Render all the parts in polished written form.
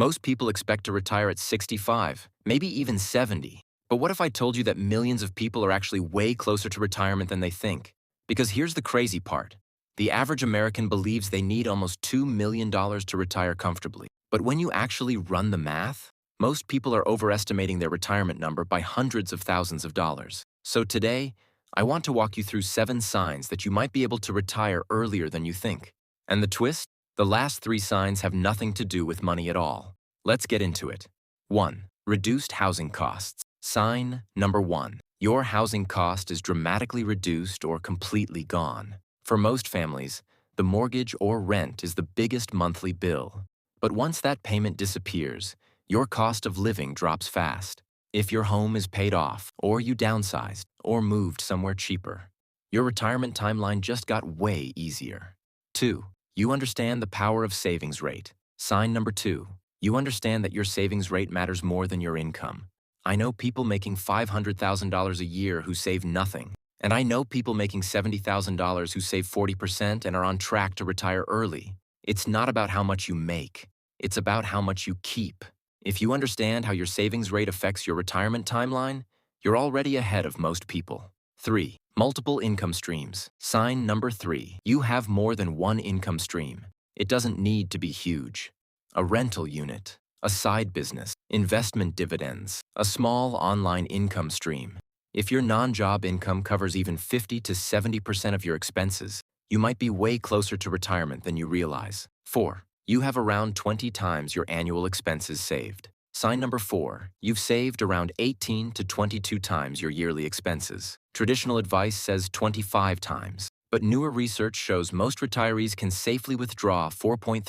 Most people expect to retire at 65, maybe even 70. But what if I told you that millions of people are actually way closer to retirement than they think? Because here's the crazy part. The average American believes they need almost $2 million to retire comfortably. But when you actually run the math, most people are overestimating their retirement number by hundreds of thousands of dollars. So today, I want to walk you through 7 signs that you might be able to retire earlier than you think. And the twist? The last 3 signs have nothing to do with money at all. Let's get into it. 1. Reduced housing costs. Sign number 1. Your housing cost is dramatically reduced or completely gone. For most families, the mortgage or rent is the biggest monthly bill. But once that payment disappears, your cost of living drops fast. If your home is paid off, or you downsized, or moved somewhere cheaper, your retirement timeline just got way easier. 2. You understand the power of savings rate. Sign number 2. You understand that your savings rate matters more than your income. I know people making $500,000 a year who save nothing. And I know people making $70,000 who save 40% and are on track to retire early. It's not about how much you make. It's about how much you keep. If you understand how your savings rate affects your retirement timeline, you're already ahead of most people. 3. Multiple income streams. Sign number 3. You have more than one income stream. It doesn't need to be huge. A rental unit, a side business, investment dividends, a small online income stream. If your non-job income covers even 50 to 70% of your expenses, you might be way closer to retirement than you realize. 4. You have around 20 times your annual expenses saved. Sign number 4. You've saved around 18 to 22 times your yearly expenses. Traditional advice says 25 times, but newer research shows most retirees can safely withdraw 4.3%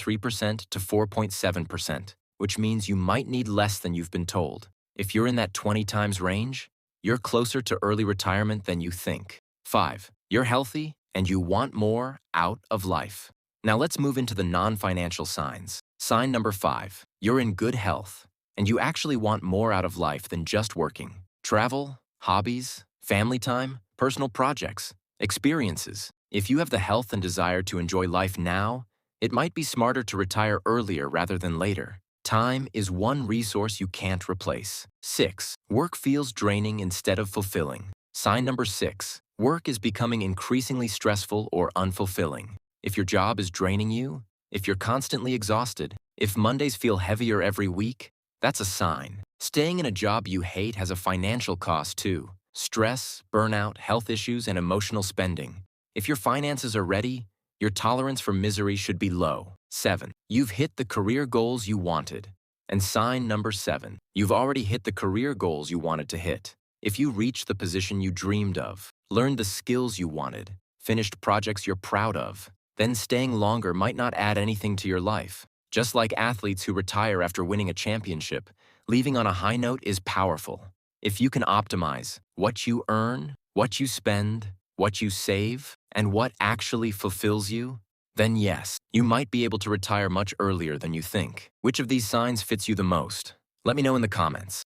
to 4.7%, which means you might need less than you've been told. If you're in that 20 times range, you're closer to early retirement than you think. 5. You're healthy and you want more out of life. Now let's move into the non-financial signs. Sign number 5. You're in good health and you actually want more out of life than just working. Travel, hobbies, family time, personal projects, experiences. If you have the health and desire to enjoy life now, it might be smarter to retire earlier rather than later. Time is one resource you can't replace. 6. Work feels draining instead of fulfilling. Sign number 6. Work is becoming increasingly stressful or unfulfilling. If your job is draining you, if you're constantly exhausted, if Mondays feel heavier every week, that's a sign. Staying in a job you hate has a financial cost too. Stress, burnout, health issues, and emotional spending. If your finances are ready, your tolerance for misery should be low. 7. You've hit the career goals you wanted. And sign number 7. You've already hit the career goals you wanted to hit. If you reached the position you dreamed of, learned the skills you wanted, finished projects you're proud of, then staying longer might not add anything to your life. Just like athletes who retire after winning a championship, leaving on a high note is powerful. If you can optimize what you earn, what you spend, what you save, and what actually fulfills you, then yes, you might be able to retire much earlier than you think. Which of these signs fits you the most? Let me know in the comments.